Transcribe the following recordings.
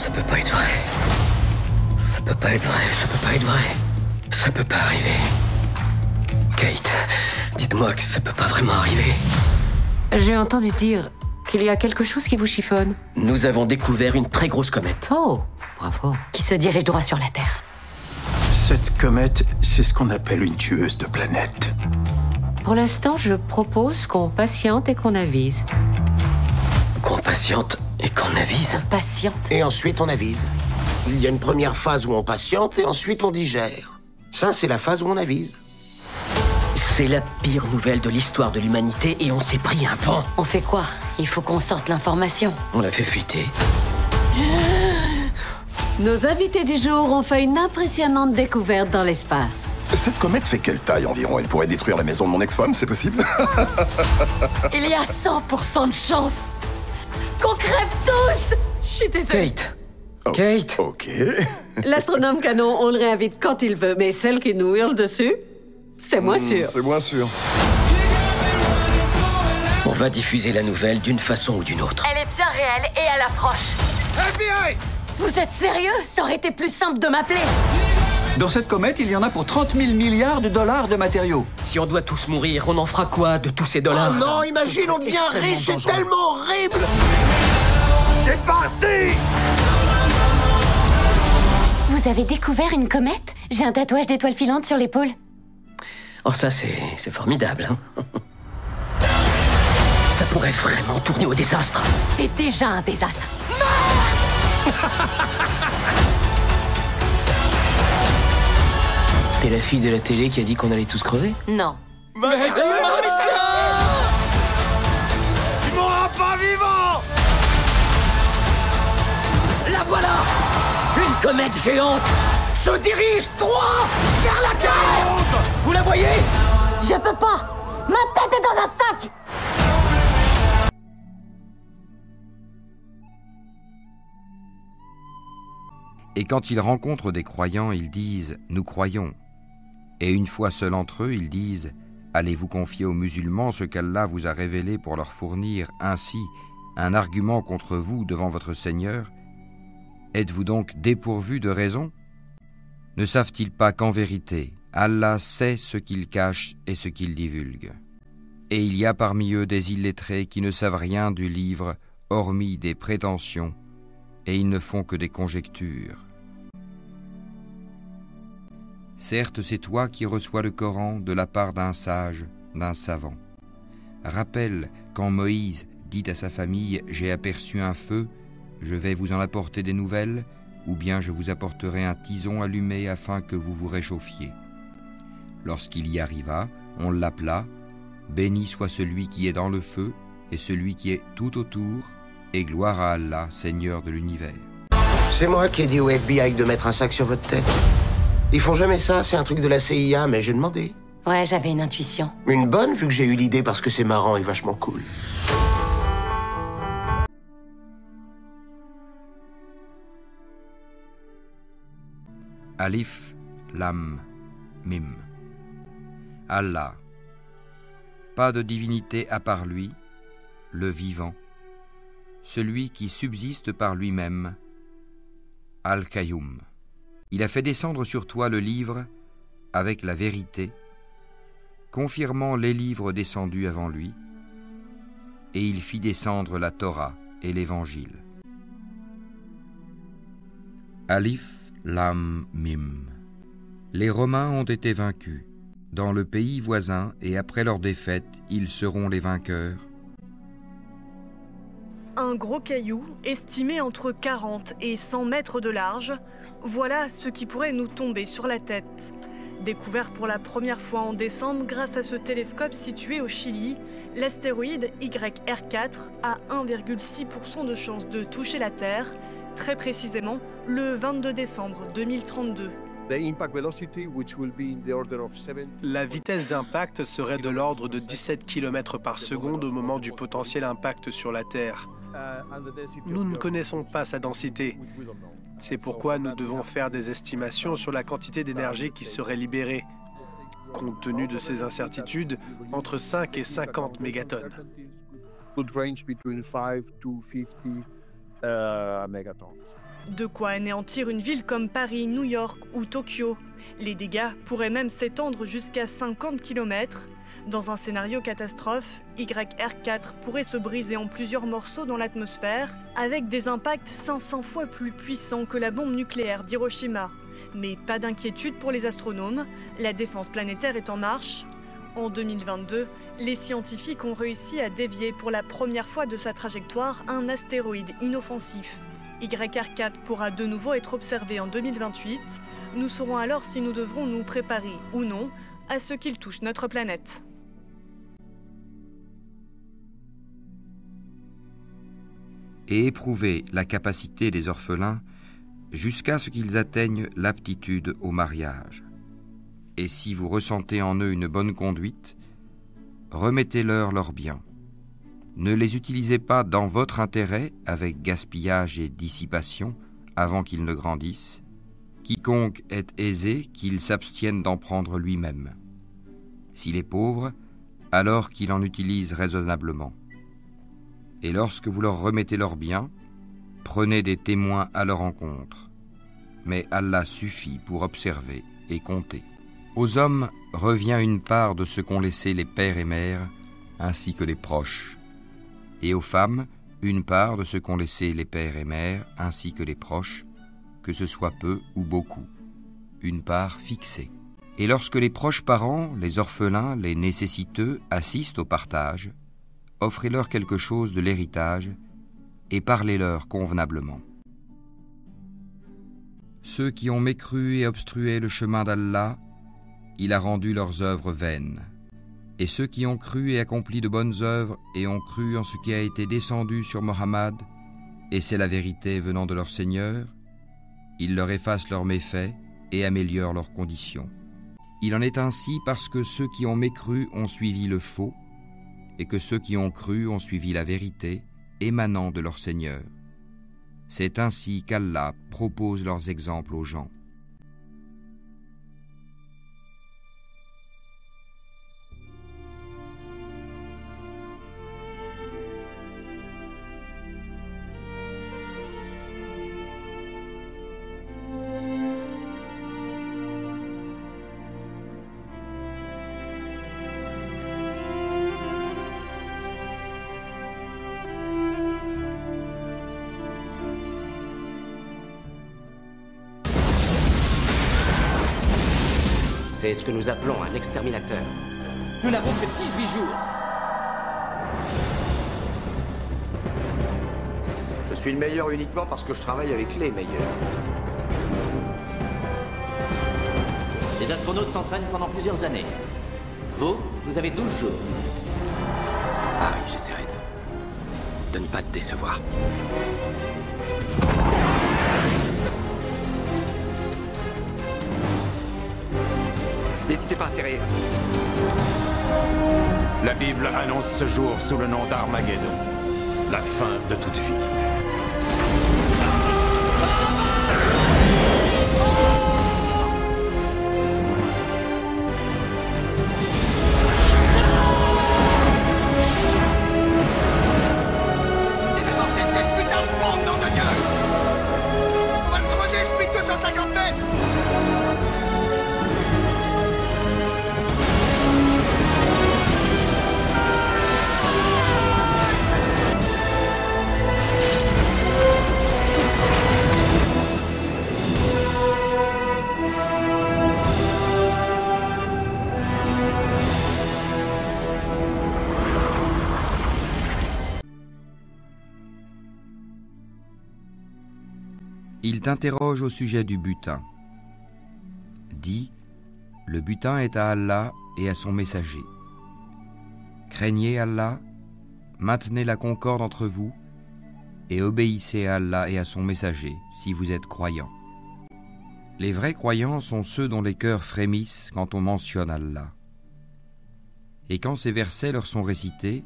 Ça peut pas être vrai. Ça peut pas être vrai, ça peut pas être vrai. Ça peut pas arriver. Kate, dites-moi que ça peut pas vraiment arriver. J'ai entendu dire qu'il y a quelque chose qui vous chiffonne. Nous avons découvert une très grosse comète. Oh, bravo. Qui se dirige droit sur la Terre. Cette comète, c'est ce qu'on appelle une tueuse de planètes. Pour l'instant, je propose qu'on patiente et qu'on avise. Qu'on patiente et qu'on avise. Patiente. Et ensuite, on avise. Il y a une première phase où on patiente et ensuite on digère. Ça, c'est la phase où on avise. C'est la pire nouvelle de l'histoire de l'humanité et on s'est pris un vent. On fait quoi? Il faut qu'on sorte l'information. On l'a fait fuiter. Nos invités du jour ont fait une impressionnante découverte dans l'espace. Cette comète fait quelle taille environ? Elle pourrait détruire la maison de mon ex-femme, c'est possible? Il y a 100% de chance qu'on crève tous. Je suis désolée. Kate. Oh, Kate. Ok. L'astronome canon, on le réinvite quand il veut, mais celle qui nous hurle dessus, c'est moins sûr. C'est moins sûr. On va diffuser la nouvelle d'une façon ou d'une autre. Elle est bien réelle et elle approche. FBI! Vous êtes sérieux? Ça aurait été plus simple de m'appeler. Dans cette comète, il y en a pour 30 000 milliards de dollars de matériaux. Si on doit tous mourir, on en fera quoi de tous ces dollars? Oh non, imagine, on devient riche, c'est tellement horrible! C'est parti! Vous avez découvert une comète? J'ai un tatouage d'étoiles filantes sur l'épaule. Oh, ça, c'est formidable, hein. Ça pourrait vraiment tourner au désastre. C'est déjà un désastre. T'es la fille de la télé qui a dit qu'on allait tous crever? Non. Tu mourras pas vivant! La voilà! Une comète géante se dirige droit vers la Terre! Vous la voyez? Je peux pas. Ma tête est dans un sac. Et quand ils rencontrent des croyants, ils disent « Nous croyons ». Et une fois seuls entre eux, ils disent « Allez-vous confier aux musulmans ce qu'Allah vous a révélé pour leur fournir ainsi un argument contre vous devant votre Seigneur? Êtes-vous donc dépourvus de raison? Ne savent-ils pas qu'en vérité, Allah sait ce qu'ils cachent et ce qu'ils divulguent? Et il y a parmi eux des illettrés qui ne savent rien du livre, hormis des prétentions, et ils ne font que des conjectures. Certes, c'est toi qui reçois le Coran de la part d'un sage, d'un savant. Rappelle quand Moïse dit à sa famille « J'ai aperçu un feu, je vais vous en apporter des nouvelles, ou bien je vous apporterai un tison allumé afin que vous vous réchauffiez. » Lorsqu'il y arriva, on l'appela « Béni soit celui qui est dans le feu et celui qui est tout autour, et gloire à Allah, Seigneur de l'univers. » C'est moi qui ai dit au FBI de mettre un sac sur votre tête. Ils font jamais ça, c'est un truc de la CIA, mais j'ai demandé. Ouais, j'avais une intuition. Une bonne, vu que j'ai eu l'idée parce que c'est marrant et vachement cool. Alif, Lam, Mim. Allah. Pas de divinité à part lui, le vivant, celui qui subsiste par lui-même, Al-Qayyum. Il a fait descendre sur toi le livre avec la vérité, confirmant les livres descendus avant lui, et il fit descendre la Torah et l'Évangile. Alif, Lam, Mim. Les Romains ont été vaincus. Dans le pays voisin et après leur défaite, ils seront les vainqueurs. Un gros caillou, estimé entre 40 et 100 mètres de large, voilà ce qui pourrait nous tomber sur la tête. Découvert pour la première fois en décembre grâce à ce télescope situé au Chili, l'astéroïde YR4 a 1,6% de chance de toucher la Terre, très précisément le 22 décembre 2032. La vitesse d'impact serait de l'ordre de 17 km par seconde au moment du potentiel impact sur la Terre. Nous ne connaissons pas sa densité. C'est pourquoi nous devons faire des estimations sur la quantité d'énergie qui serait libérée. Compte tenu de ces incertitudes, entre 5 et 50 mégatonnes. De quoi anéantir une ville comme Paris, New York ou Tokyo. Les dégâts pourraient même s'étendre jusqu'à 50 km. Dans un scénario catastrophe, YR4 pourrait se briser en plusieurs morceaux dans l'atmosphère, avec des impacts 500 fois plus puissants que la bombe nucléaire d'Hiroshima. Mais pas d'inquiétude pour les astronomes, la défense planétaire est en marche. En 2022, les scientifiques ont réussi à dévier pour la première fois de sa trajectoire un astéroïde inoffensif. YR4 pourra de nouveau être observé en 2028. Nous saurons alors si nous devrons nous préparer ou non à ce qu'il touche notre planète. Et éprouver la capacité des orphelins jusqu'à ce qu'ils atteignent l'aptitude au mariage. Et si vous ressentez en eux une bonne conduite, remettez-leur leurs biens. Ne les utilisez pas dans votre intérêt avec gaspillage et dissipation avant qu'ils ne grandissent. Quiconque est aisé, qu'il s'abstienne d'en prendre lui-même. S'il est pauvre, alors qu'il en utilise raisonnablement. Et lorsque vous leur remettez leurs biens, prenez des témoins à leur encontre. Mais Allah suffit pour observer et compter. Aux hommes revient une part de ce qu'ont laissé les pères et mères, ainsi que les proches. Et aux femmes, une part de ce qu'ont laissé les pères et mères, ainsi que les proches, que ce soit peu ou beaucoup, une part fixée. Et lorsque les proches parents, les orphelins, les nécessiteux assistent au partage, offrez-leur quelque chose de l'héritage et parlez-leur convenablement. Ceux qui ont mécru et obstrué le chemin d'Allah, il a rendu leurs œuvres vaines. Et ceux qui ont cru et accompli de bonnes œuvres et ont cru en ce qui a été descendu sur Mohammed, et c'est la vérité venant de leur Seigneur, il leur efface leurs méfaits et améliore leurs conditions. Il en est ainsi parce que ceux qui ont mécru ont suivi le faux, et que ceux qui ont cru ont suivi la vérité émanant de leur Seigneur. C'est ainsi qu'Allah propose leurs exemples aux gens. C'est ce que nous appelons un exterminateur. Nous n'avons que 18 jours. Je suis le meilleur uniquement parce que je travaille avec les meilleurs. Les astronautes s'entraînent pendant plusieurs années. Vous avez 12 jours. Ah oui, j'essaierai de ne pas te décevoir. N'hésitez pas à serrer. La Bible annonce ce jour sous le nom d'Armageddon, la fin de toute vie. Désamorcez cette putain de bombe, nom de Dieu! On va le creuser, je pique 250 mètres! Il t'interroge au sujet du butin. Dis, le butin est à Allah et à son messager. Craignez Allah, maintenez la concorde entre vous et obéissez à Allah et à son messager si vous êtes croyants. Les vrais croyants sont ceux dont les cœurs frémissent quand on mentionne Allah. Et quand ces versets leur sont récités,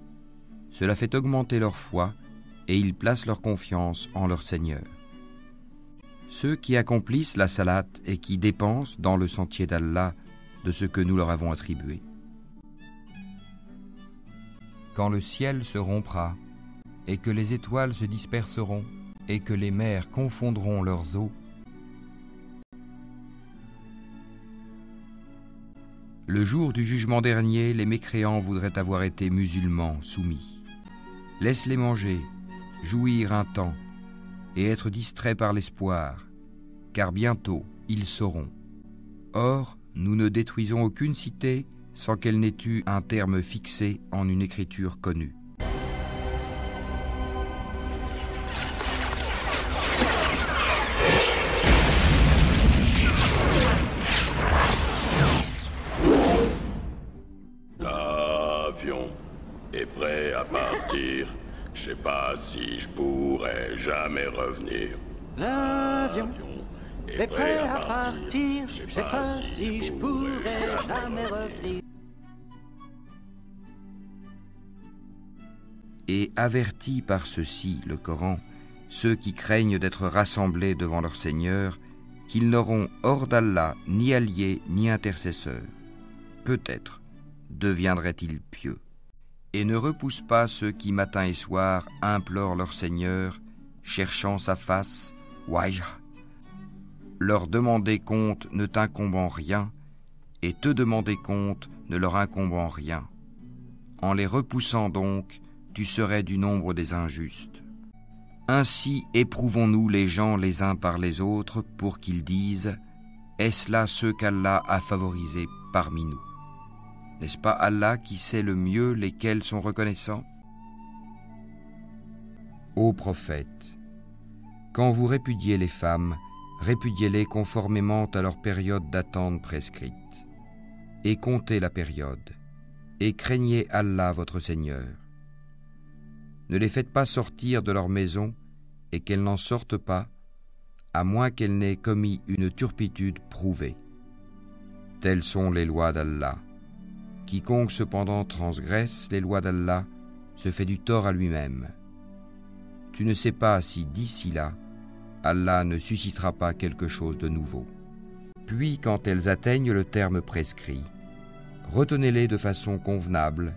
cela fait augmenter leur foi et ils placent leur confiance en leur Seigneur. Ceux qui accomplissent la salate et qui dépensent dans le sentier d'Allah de ce que nous leur avons attribué. Quand le ciel se rompra et que les étoiles se disperseront et que les mers confondront leurs eaux, le jour du jugement dernier, les mécréants voudraient avoir été musulmans soumis. Laisse-les manger, jouir un temps, et être distraits par l'espoir, car bientôt ils sauront. Or, nous ne détruisons aucune cité sans qu'elle n'ait eu un terme fixé en une écriture connue. L'avion est prêt à partir. Je sais pas si je pourrais jamais revenir. L'avion est prêt à partir. Je sais pas si je pourrais jamais revenir. Et avertit par ceci, le Coran, ceux qui craignent d'être rassemblés devant leur Seigneur, qu'ils n'auront hors d'Allah ni alliés ni intercesseurs. Peut-être deviendraient-ils pieux. Et ne repousse pas ceux qui matin et soir implorent leur Seigneur, cherchant sa face, wajh. Leur demander compte ne t'incombe en rien, et te demander compte ne leur incombe en rien. En les repoussant donc, tu serais du nombre des injustes. Ainsi éprouvons-nous les gens les uns par les autres pour qu'ils disent « Est-ce là ceux qu'Allah a favorisés parmi nous ?» N'est-ce pas Allah qui sait le mieux lesquels sont reconnaissants ? Ô prophète, quand vous répudiez les femmes, répudiez-les conformément à leur période d'attente prescrite. Et comptez la période, et craignez Allah votre Seigneur. Ne les faites pas sortir de leur maison, et qu'elles n'en sortent pas, à moins qu'elles n'aient commis une turpitude prouvée. Telles sont les lois d'Allah. Quiconque cependant transgresse les lois d'Allah se fait du tort à lui-même. Tu ne sais pas si d'ici là, Allah ne suscitera pas quelque chose de nouveau. Puis, quand elles atteignent le terme prescrit, retenez-les de façon convenable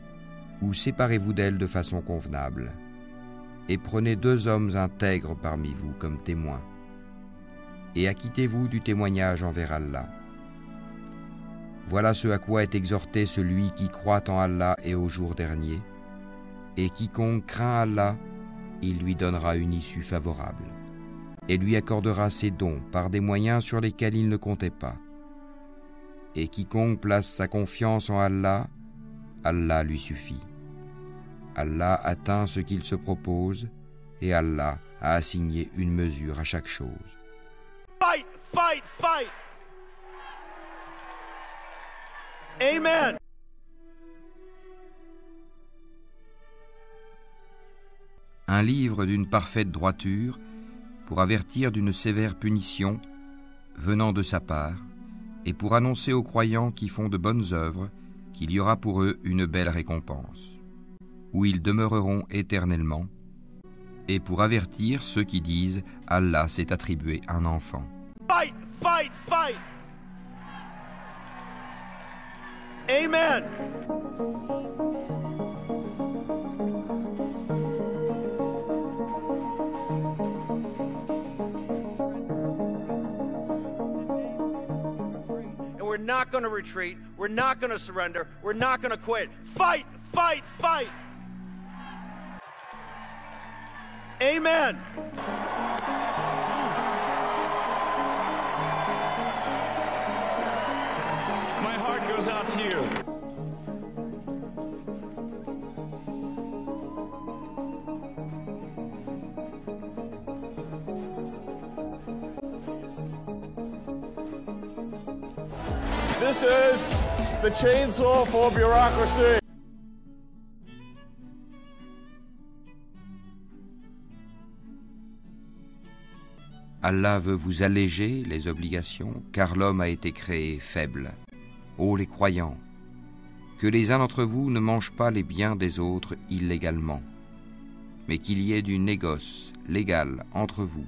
ou séparez-vous d'elles de façon convenable et prenez 2 hommes intègres parmi vous comme témoins et acquittez-vous du témoignage envers Allah. Voilà ce à quoi est exhorté celui qui croit en Allah et au jour dernier, et quiconque craint Allah, il lui donnera une issue favorable, et lui accordera ses dons par des moyens sur lesquels il ne comptait pas. Et quiconque place sa confiance en Allah, Allah lui suffit. Allah atteint ce qu'il se propose, et Allah a assigné une mesure à chaque chose. Fight, fight, fight! Amen. Un livre d'une parfaite droiture pour avertir d'une sévère punition venant de sa part et pour annoncer aux croyants qui font de bonnes œuvres qu'il y aura pour eux une belle récompense, où ils demeureront éternellement, et pour avertir ceux qui disent « Allah s'est attribué un enfant ». Fight, fight, fight! Amen. And we're not going to retreat. We're not going to surrender. We're not going to quit. Fight, fight, fight. Amen. My heart goes out to you. This is the chainsaw for bureaucracy. Allah veut vous alléger les obligations, car l'homme a été créé faible. Ô les croyants, que les uns d'entre vous ne mangent pas les biens des autres illégalement, mais qu'il y ait du négoce légal entre vous,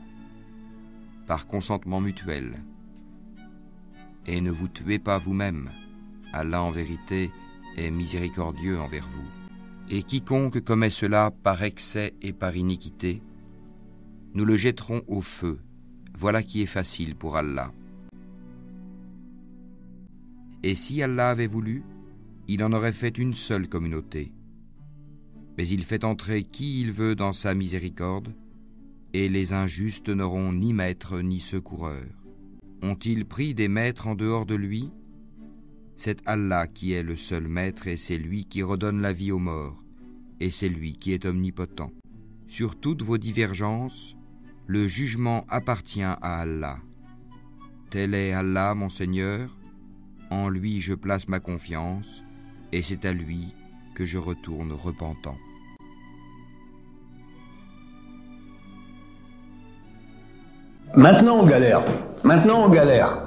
par consentement mutuel. Et ne vous tuez pas vous-même, Allah en vérité est miséricordieux envers vous. Et quiconque commet cela par excès et par iniquité, nous le jetterons au feu. Voilà qui est facile pour Allah. Et si Allah avait voulu, il en aurait fait une seule communauté. Mais il fait entrer qui il veut dans sa miséricorde, et les injustes n'auront ni maître ni secoureur. Ont-ils pris des maîtres en dehors de lui? C'est Allah qui est le seul maître, et c'est lui qui redonne la vie aux morts, et c'est lui qui est omnipotent. Sur toutes vos divergences, le jugement appartient à Allah. Tel est Allah, mon Seigneur, en lui je place ma confiance, et c'est à lui que je retourne repentant. Maintenant on galère. Maintenant on galère.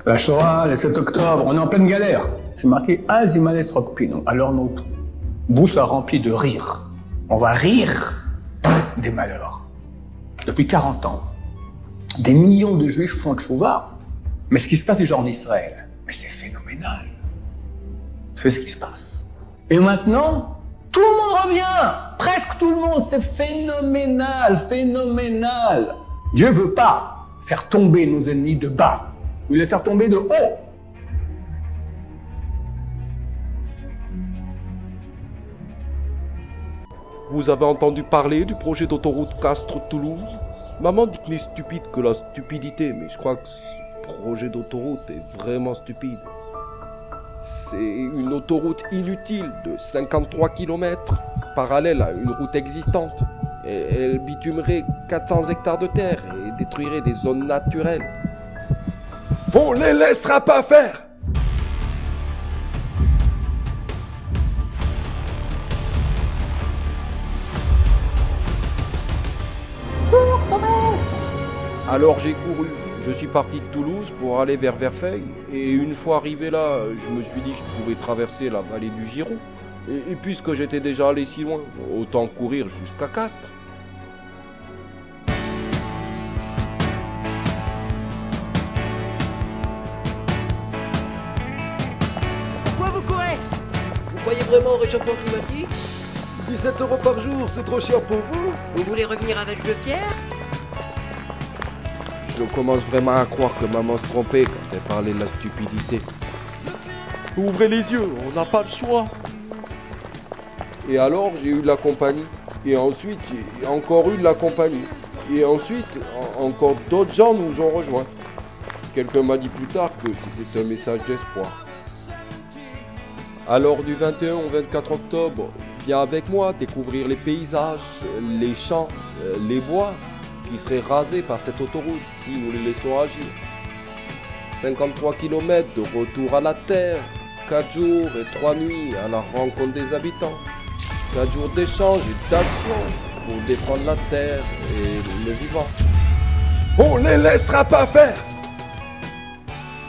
La Shoah, le 7 octobre, on est en pleine galère. C'est marqué Azimales Rokpin. Alors notre bouche a rempli de rire. On va rire des malheurs. Depuis 40 ans, des millions de juifs font le chouva. Mais ce qui se passe déjà en Israël, mais c'est phénoménal. C'est ce qui se passe. Et maintenant, tout le monde revient. Presque tout le monde. C'est phénoménal, phénoménal. Dieu veut pas faire tomber nos ennemis de bas. Il veut les faire tomber de haut. Vous avez entendu parler du projet d'autoroute Castres-Toulouse? Maman dit que n'est stupide que la stupidité, mais je crois que ce projet d'autoroute est vraiment stupide. C'est une autoroute inutile de 53 km, parallèle à une route existante. Et elle bitumerait 400 hectares de terre et détruirait des zones naturelles. On les laissera pas faire! Alors j'ai couru, je suis parti de Toulouse pour aller vers Verfeil, et une fois arrivé là, je me suis dit que je pouvais traverser la vallée du Giron. Et puisque j'étais déjà allé si loin, autant courir jusqu'à Castres. Pourquoi vous courez? Vous croyez vraiment au réchauffement climatique? 17 € par jour, c'est trop cher pour vous? Vous voulez revenir à l'âge de pierre? Je commence vraiment à croire que maman se trompait quand elle parlait de la stupidité. Ouvrez les yeux, on n'a pas le choix. Et alors j'ai eu de la compagnie. Et ensuite j'ai encore eu de la compagnie. Et ensuite encore d'autres gens nous ont rejoints. Quelqu'un m'a dit plus tard que c'était un message d'espoir. Alors du 21 au 24 octobre, viens avec moi découvrir les paysages, les champs, les bois qui seraient rasés par cette autoroute si nous les laissons agir. 53 km de retour à la terre, 4 jours et 3 nuits à la rencontre des habitants. 4 jours d'échange et d'action pour défendre la terre et le vivant. On les laissera pas faire!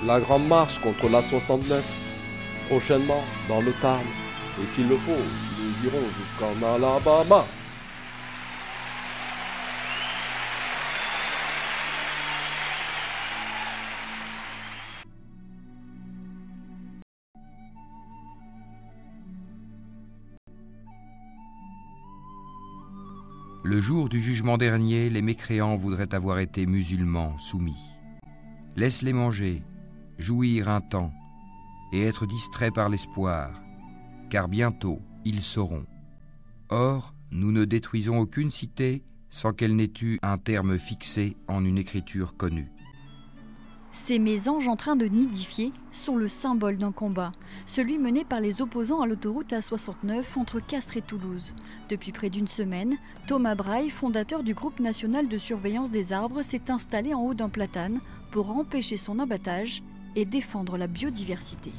La grande marche contre la 69, prochainement dans le Tarn. Et s'il le faut, nous irons jusqu'en Alabama. Le jour du jugement dernier, les mécréants voudraient avoir été musulmans, soumis. Laisse-les manger, jouir un temps, et être distraits par l'espoir, car bientôt ils sauront. Or, nous ne détruisons aucune cité sans qu'elle n'ait eu un terme fixé en une écriture connue. Ces mésanges en train de nidifier sont le symbole d'un combat, celui mené par les opposants à l'autoroute A69 entre Castres et Toulouse. Depuis près d'une semaine, Thomas Braille, fondateur du groupe national de surveillance des arbres, s'est installé en haut d'un platane pour empêcher son abattage et défendre la biodiversité.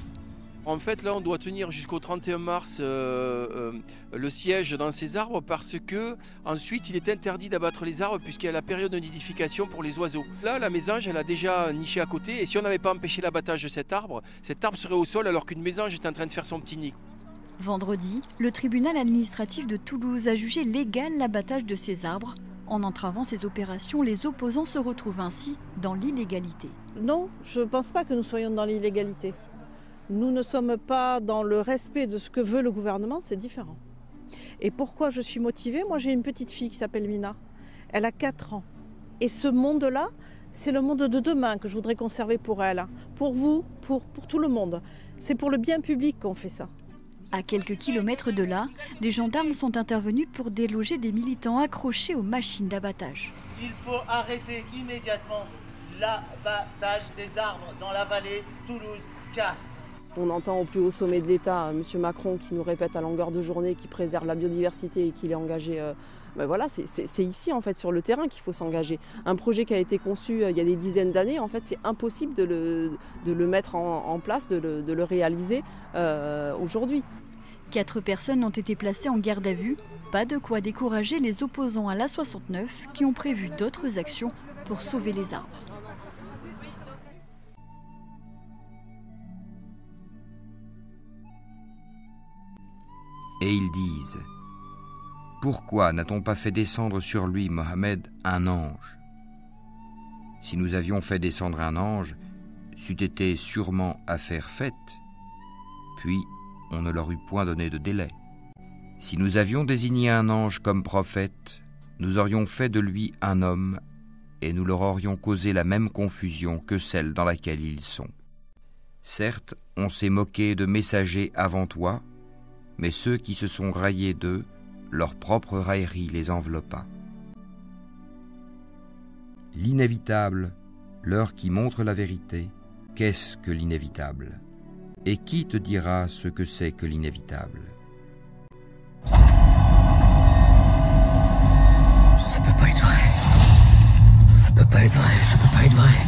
En fait, là, on doit tenir jusqu'au 31 mars le siège dans ces arbres parce que ensuite, il est interdit d'abattre les arbres puisqu'il y a la période de nidification pour les oiseaux. Là, la mésange, elle a déjà niché à côté et si on n'avait pas empêché l'abattage de cet arbre serait au sol alors qu'une mésange est en train de faire son petit nid. Vendredi, le tribunal administratif de Toulouse a jugé légal l'abattage de ces arbres. En entravant ces opérations, les opposants se retrouvent ainsi dans l'illégalité. Non, je ne pense pas que nous soyons dans l'illégalité. Nous ne sommes pas dans le respect de ce que veut le gouvernement, c'est différent. Et pourquoi je suis motivée? Moi, j'ai une petite fille qui s'appelle Mina, Elle a 4 ans. Et ce monde-là, c'est le monde de demain que je voudrais conserver pour elle. Pour vous, pour tout le monde. C'est pour le bien public qu'on fait ça. À quelques kilomètres de là, les gendarmes sont intervenus pour déloger des militants accrochés aux machines d'abattage. Il faut arrêter immédiatement l'abattage des arbres dans la vallée Toulouse-Castres. On entend au plus haut sommet de l'État M. Macron qui nous répète à longueur de journée qu'il préserve la biodiversité et qu'il est engagé. Voilà, c'est ici en fait sur le terrain qu'il faut s'engager. Un projet qui a été conçu il y a des dizaines d'années, en fait c'est impossible de le mettre en place, de le réaliser aujourd'hui. 4 personnes ont été placées en garde à vue. Pas de quoi décourager les opposants à l'A69 qui ont prévu d'autres actions pour sauver les arbres. Et ils disent: pourquoi n'a-t-on pas fait descendre sur lui, Mohammed, un ange? Si nous avions fait descendre un ange, c'eût été sûrement affaire faite, puis on ne leur eût point donné de délai. Si nous avions désigné un ange comme prophète, nous aurions fait de lui un homme, et nous leur aurions causé la même confusion que celle dans laquelle ils sont. Certes, on s'est moqué de messagers avant toi, mais ceux qui se sont raillés d'eux, leur propre raillerie les enveloppa. L'inévitable, l'heure qui montre la vérité, qu'est-ce que l'inévitable? Et qui te dira ce que c'est que l'inévitable? Ça peut pas être vrai. Ça peut pas être vrai, ça peut pas être vrai.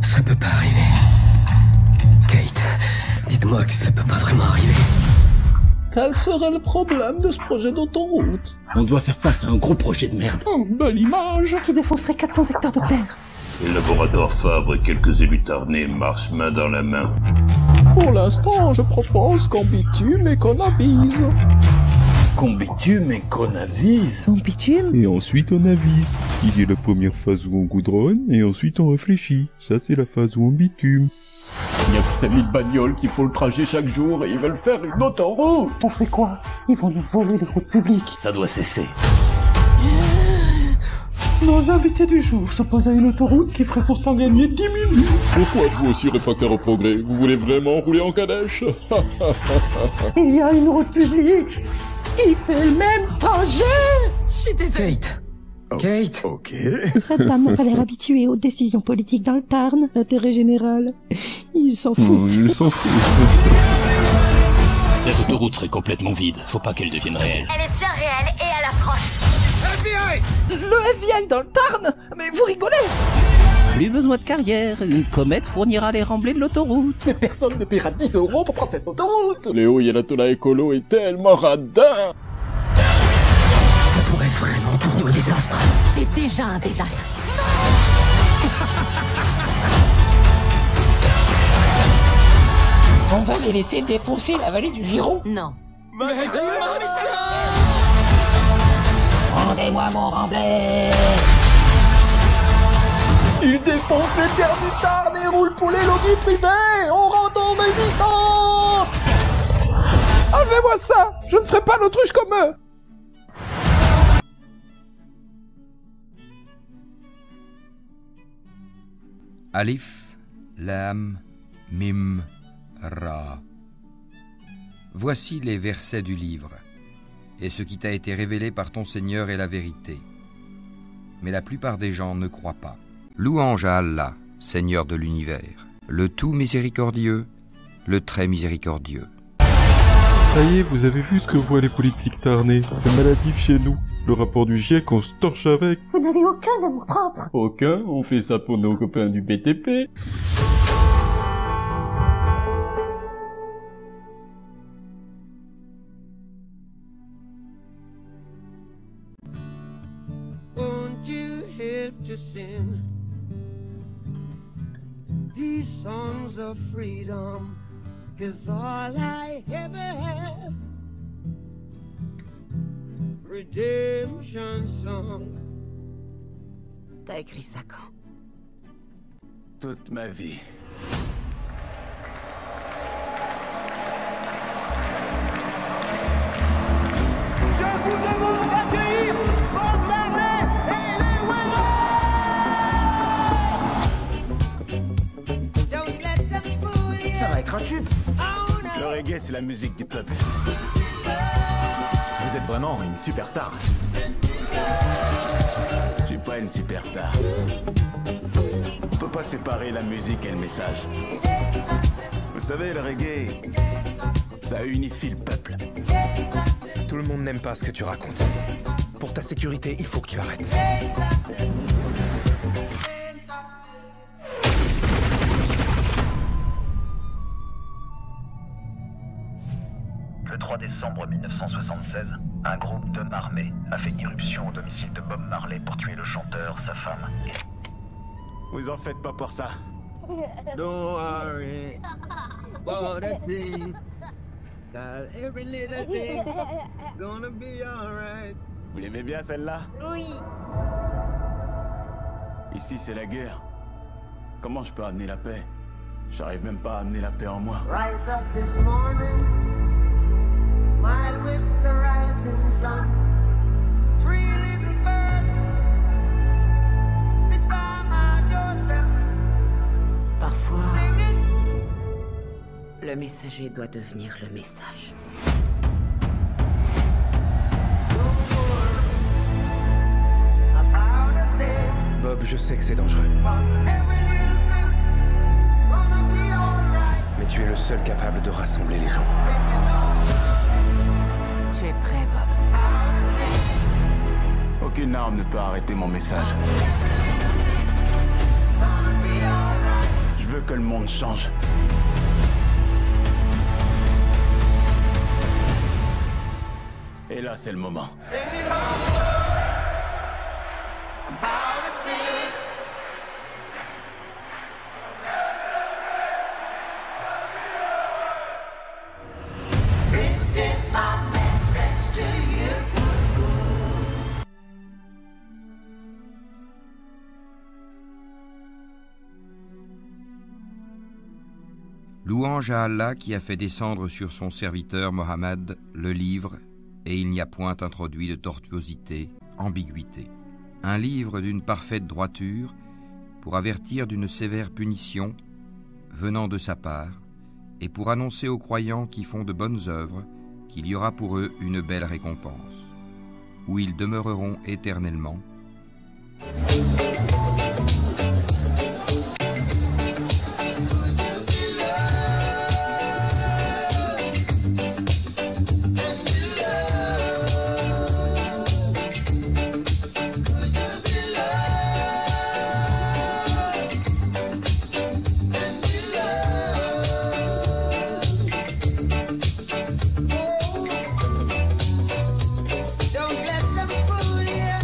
Ça peut pas arriver. Kate, dites-moi que ça peut pas vraiment arriver. Quel serait le problème de ce projet d'autoroute? On doit faire face à un gros projet de merde. Oh, belle image. Qui défoncerait 400 hectares de terre. Le laboratoire Fabre et quelques élus tarnés marchent main dans la main. Pour l'instant, je propose qu'on bitume et qu'on avise. Qu'on bitume et qu'on avise. On bitume? Et ensuite on avise. Il y a la première phase où on goudronne et ensuite on réfléchit. Ça c'est la phase où on bitume. Il n'y a que 5000 bagnoles qui font le trajet chaque jour et ils veulent faire une autoroute. On fait quoi? Ils vont nous voler les routes publiques. Ça doit cesser. Nos invités du jour s'opposent à une autoroute qui ferait pourtant gagner 10 minutes. Pourquoi êtes-vous aussi réfractaire au progrès? Vous voulez vraiment rouler en calèche? Il y a une route publique qui fait le même trajet. Je suis désolée. Kate. Ok. Cette dame n'a pas l'air habituée aux décisions politiques dans le Tarn. L'intérêt général, ils s'en foutent. Ils s'en foutent. Cette autoroute serait complètement vide. Faut pas qu'elle devienne réelle. Elle est bien réelle et à l'approche. FBI! Le FBI dans le Tarn? Mais vous rigolez? Plus besoin de carrière, une comète fournira les remblais de l'autoroute. Mais personne ne paiera 10 € pour prendre cette autoroute. Léo Yalatola écolo est tellement radin. Ça pourrait vraiment tourner au désastre. C'est déjà un désastre. On va les laisser défoncer la vallée du Giraud. Non. Rendez-moi mon remblai. Ils défoncent les terres du Tarn et roulent pour les lobbies privés. On rentre en résistance. Enlevez-moi ça. Je ne ferai pas l'autruche comme eux. Alif, Lam, Mim, Ra. Voici les versets du livre, et ce qui t'a été révélé par ton Seigneur est la vérité. Mais la plupart des gens ne croient pas. Louange à Allah, Seigneur de l'univers, le tout miséricordieux, le très miséricordieux. Ça y est, vous avez vu ce que voient les politiques tarnés? C'est maladif chez nous. Le rapport du GIEC, on se torche avec. Vous n'avez aucun amour propre. Aucun? On fait ça pour nos copains du BTP. Won't you help to sing these songs of freedom? 'Cause all I ever have, redemption songs. T'as écrit ça quand? Toute ma vie. Je vous demande d'accueillir Bob Marley et c'est la musique du peuple. Vous êtes vraiment une superstar. Je suis pas une superstar. On peut pas séparer la musique et le message. Vous savez, le reggae, ça unifie le peuple. Tout le monde n'aime pas ce que tu racontes. Pour ta sécurité, il faut que tu arrêtes. Le 3 décembre 1976, un groupe d'hommes armés a fait irruption au domicile de Bob Marley pour tuer le chanteur, sa femme et... Vous en faites pas pour ça. Don't worry about a thing. That every little thing gonna be alright. Vous l'aimez bien celle-là? Oui. Ici c'est la guerre. Comment je peux amener la paix? J'arrive même pas à amener la paix en moi. Rise up this morning, smile with the rising sun. Three little birds, it's by my doorstep. Parfois, le messager doit devenir le message. Bob, je sais que c'est dangereux. Mais tu es le seul capable de rassembler les gens. Tu es prêt, Bob? Aucune arme ne peut arrêter mon message. Je veux que le monde change. Et là, c'est le moment. This is my message to you. Louange à Allah qui a fait descendre sur son serviteur Mohammed le livre, et il n'y a point introduit de tortuosité, ambiguïté. Un livre d'une parfaite droiture, pour avertir d'une sévère punition venant de sa part, et pour annoncer aux croyants qui font de bonnes œuvres qu'il y aura pour eux une belle récompense, où ils demeureront éternellement. Don't let them fool you.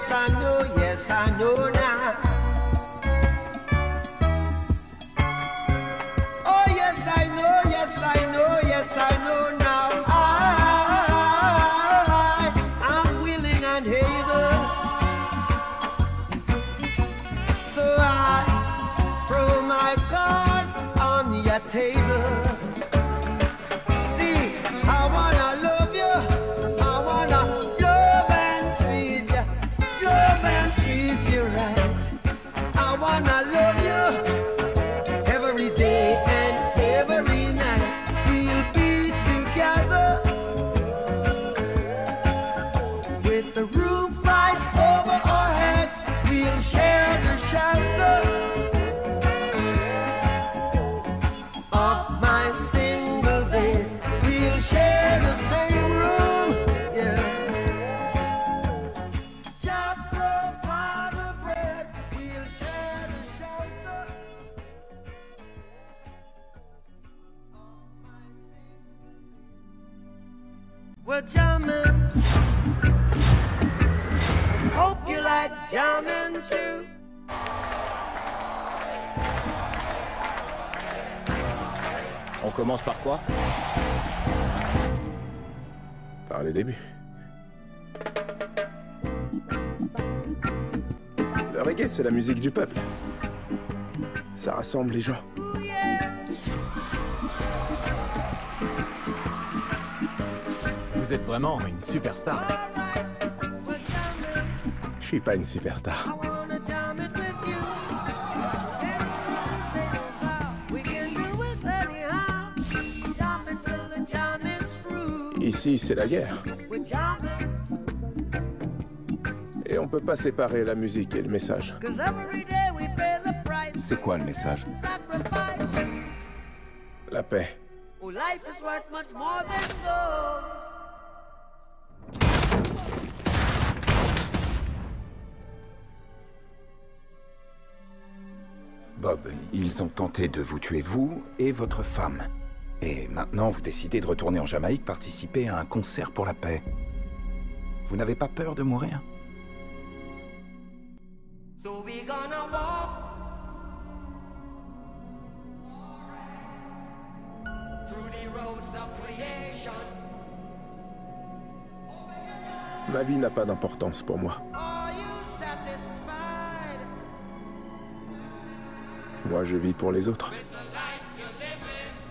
yes, I know now. Oh, yes, I know, yes, I know, yes, I know now. I'm willing and able. So I throw my cards on your table. See, I wanna love you. I wanna love and treat you. Love and treat you right. I wanna love you every day and every night. We'll be together with the roof right over our heads. We'll share the shelter of my single bed. We'll share the same room, yeah. Just provide the bread. We'll share the shelter. We're jamming. Hope you like jamming too. On commence par quoi? Par les débuts. Le reggae, c'est la musique du peuple. Ça rassemble les gens. Vous êtes vraiment une superstar. Je suis pas une superstar. Ici, c'est la guerre. Et on peut pas séparer la musique et le message. C'est quoi le message? La paix. Oh, life is worth much more than gold. Bob, ils ont tenté de vous tuer, vous et votre femme. Et maintenant, vous décidez de retourner en Jamaïque participer à un concert pour la paix. Vous n'avez pas peur de mourir? So we gonna walk through the roads of creation. Ma vie n'a pas d'importance pour moi. Are you satisfied? Moi, je vis pour les autres.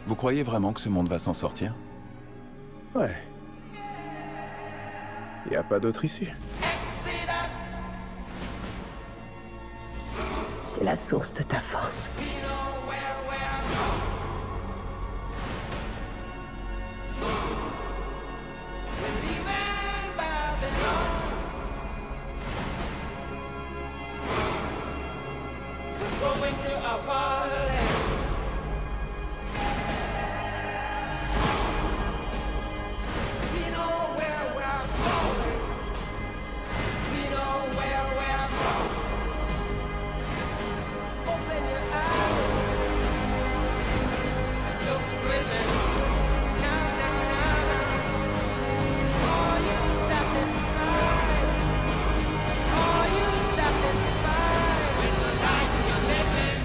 Vous croyez vraiment que ce monde va s'en sortir? Ouais. Il n'y a pas d'autre issue. C'est la source de ta force. Going to our fatherland. We know where we're going. We know where we're going. Open your eyes and look within. Now, now, now, now. Are you satisfied? Are you satisfied with the life you're living?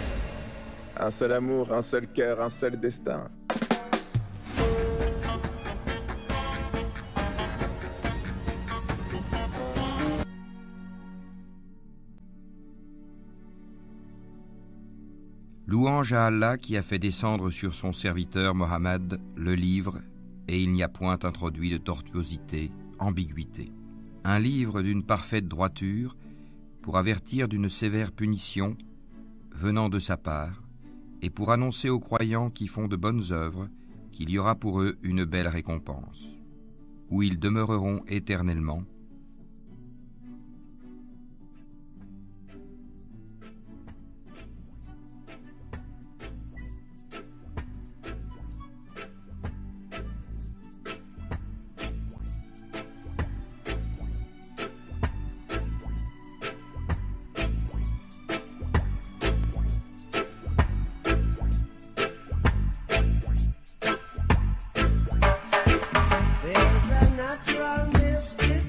Un seul amour, un seul cœur, un seul destin. Louange à Allah qui a fait descendre sur son serviteur Mohammed le livre, et il n'y a point introduit de tortuosité, ambiguïté. Un livre d'une parfaite droiture, pour avertir d'une sévère punition, venant de sa part, et pour annoncer aux croyants qui font de bonnes œuvres qu'il y aura pour eux une belle récompense, où ils demeureront éternellement. There's a natural mystic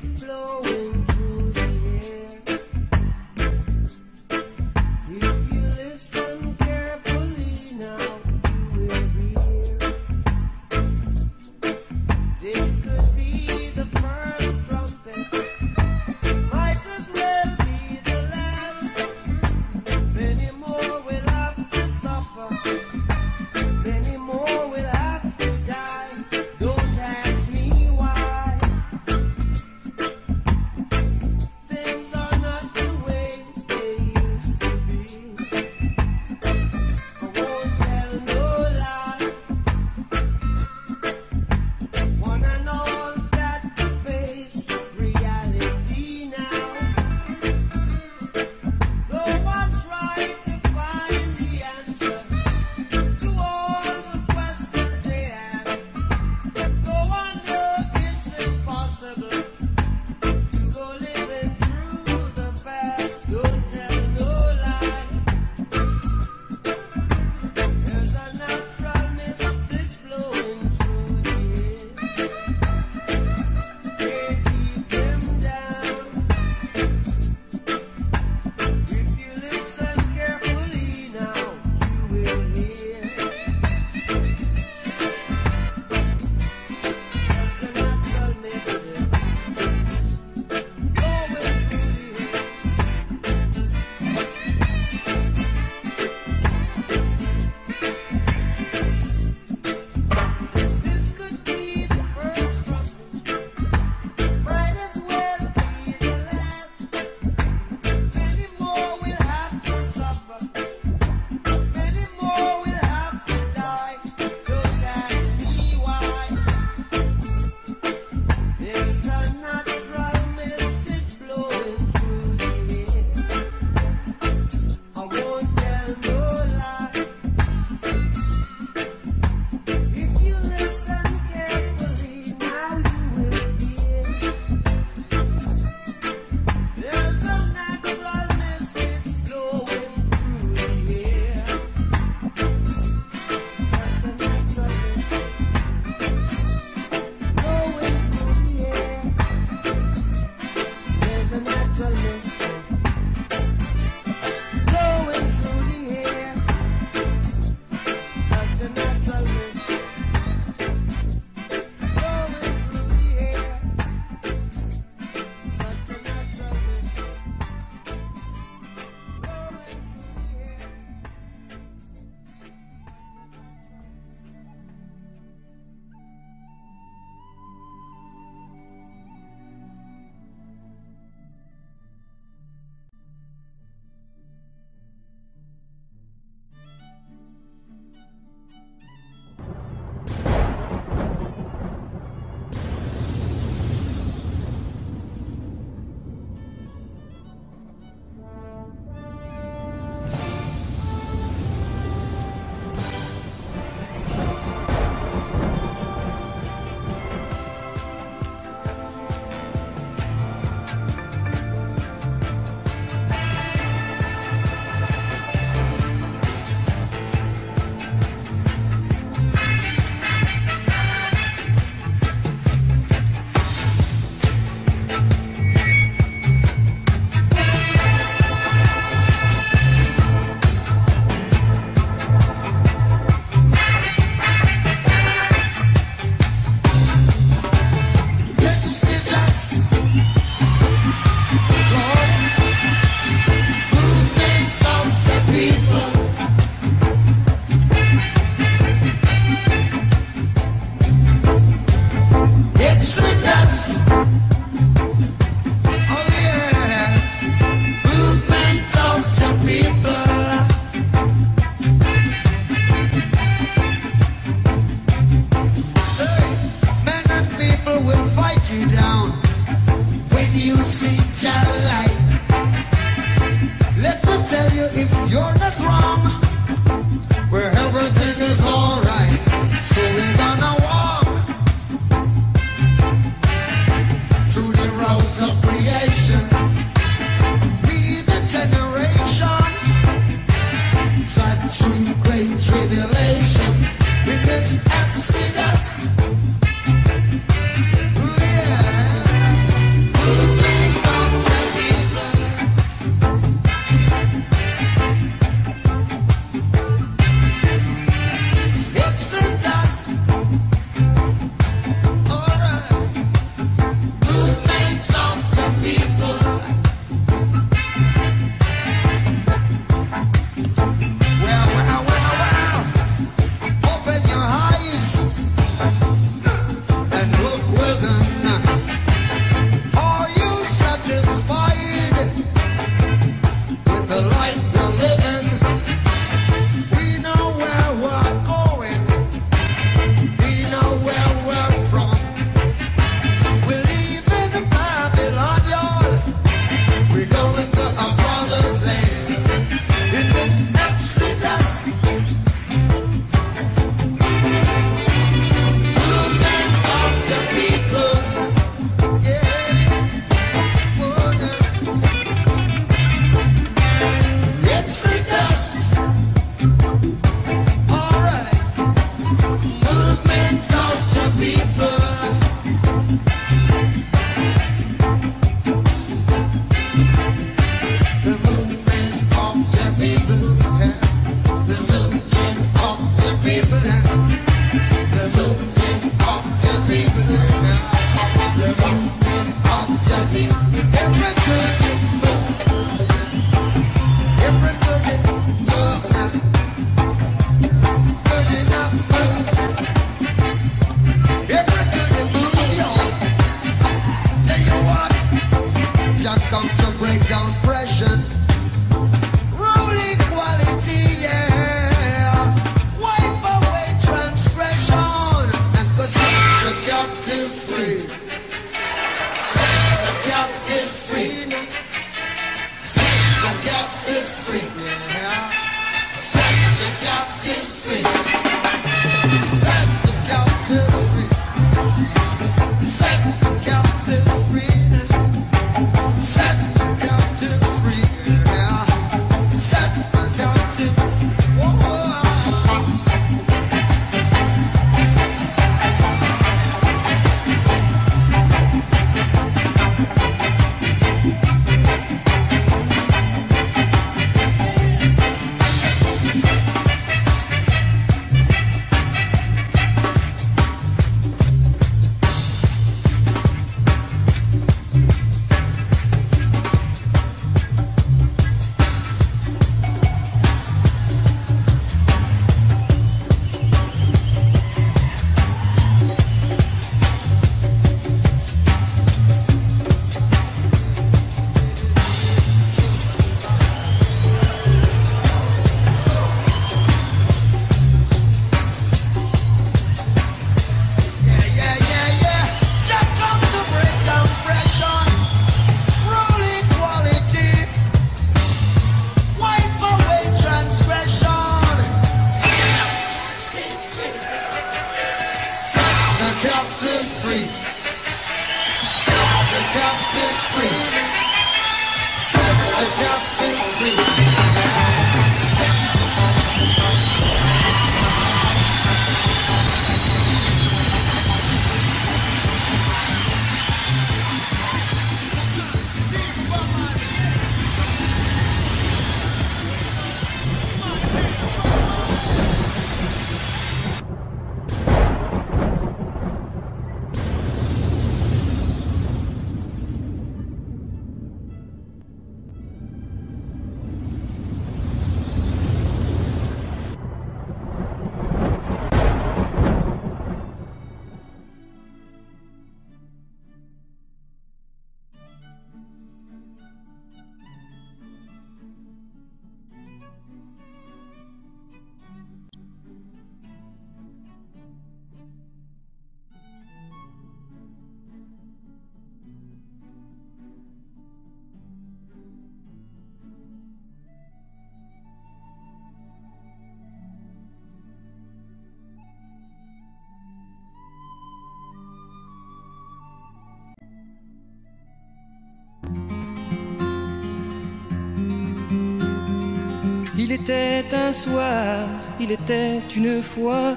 Il était un soir, il était une fois,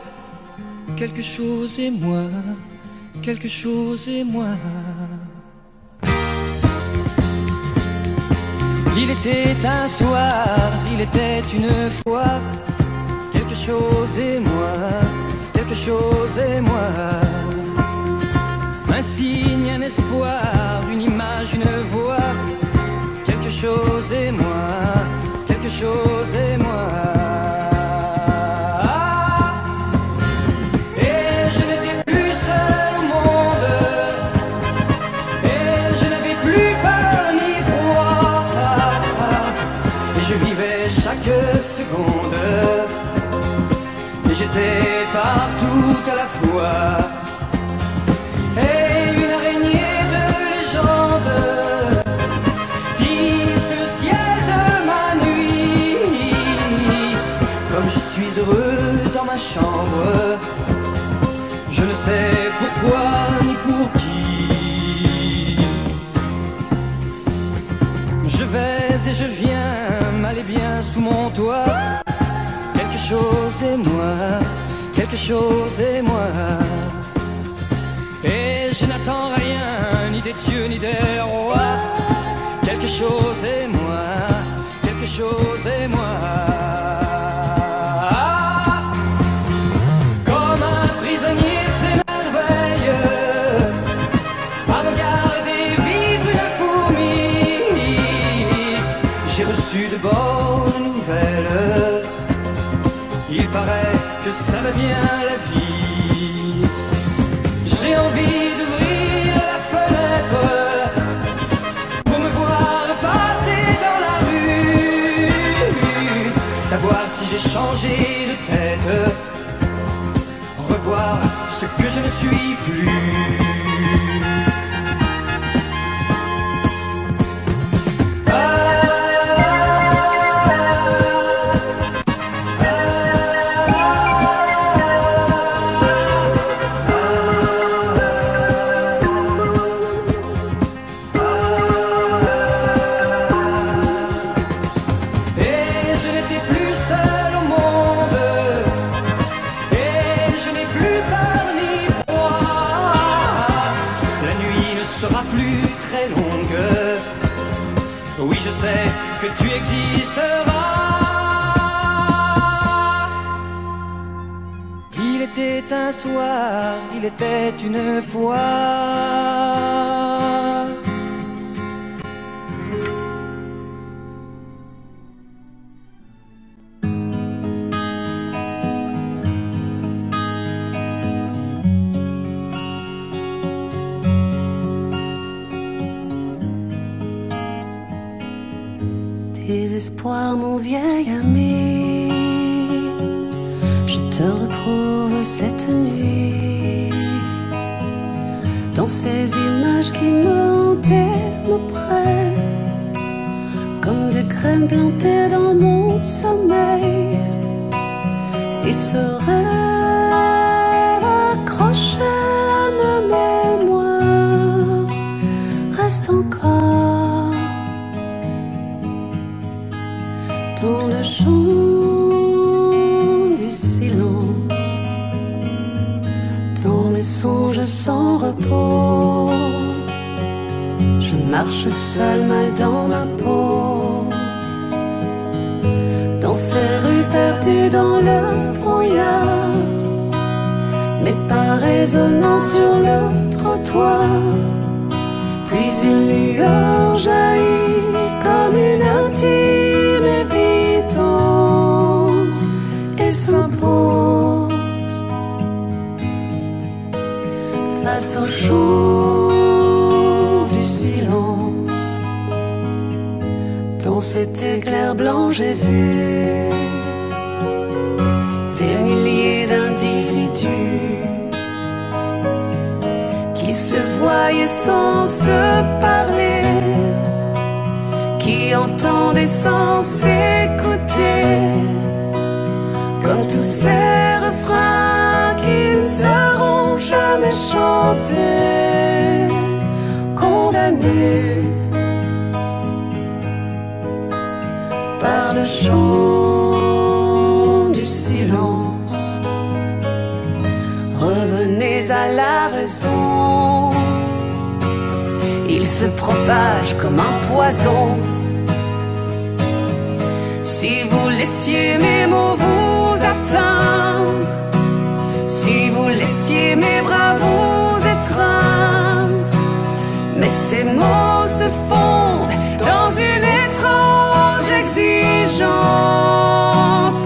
quelque chose et moi, quelque chose et moi. Il était un soir, il était une fois, quelque chose et moi, quelque chose et moi. Un signe, un espoir, une image, une voix, quelque chose et moi, quelque chose et moi. Et je n'étais plus seul au monde, et je n'avais plus peur ni froid, et je vivais chaque seconde, et j'étais partout à la fois. Et une araignée de légende tisse le ciel de ma nuit. Comme je suis heureux dans ma chambre, je ne sais pourquoi ni pour qui. Je vais et je viens, mal et bien sous mon toit. Quelque chose et moi, quelque chose et moi. Et je n'attends rien, ni des dieux, ni des rois. Quelque chose et moi, quelque chose et moi. Comme un prisonnier s'émerveille à regarder vivre une fourmi. J'ai reçu de bonnes nouvelles. Il paraît que ça va bien la vie. J'ai envie d'ouvrir la fenêtre pour me voir passer dans la rue, savoir si j'ai changé de tête, revoir ce que je ne suis plus. Oui, je sais que tu existeras. Il était un soir, il était une fois. Désespoir, mon vieil ami, je te retrouve cette nuit. Dans ces images qui me hantaient, me prennent comme des graines plantées dans mon sommeil. Et ce rêve accroché à ma mémoire reste encore dans le chant du silence, dans mes songes sans repos. Je marche seul, mal dans ma peau, dans ces rues perdues dans le brouillard, mes pas résonnant sur le trottoir. Puis une lueur jaillit comme une intime évidence et s'impose face au chant du silence. Dans cet éclair blanc j'ai vu des milliers d'individus qui se voyaient sans se parler, qui entendaient sans s'écouter, comme tous ces refrains qui ne seront jamais chantés, condamnés. 'Cause par le chant raison. Il se propage comme un poison. Si vous laissiez mes mots vous atteindre, si vous laissiez mes bras vous étreindre, mais ces mots se fondent dans une étrange exigence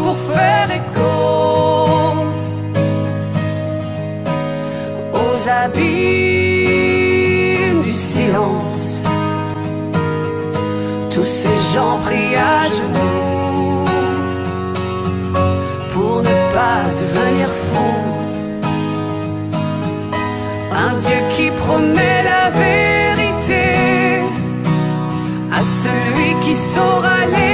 pour faire écho aux abîmes du silence. Tous ces gens pris à genoux pour ne pas devenir fous. Un Dieu qui promet la vérité à celui qui saura les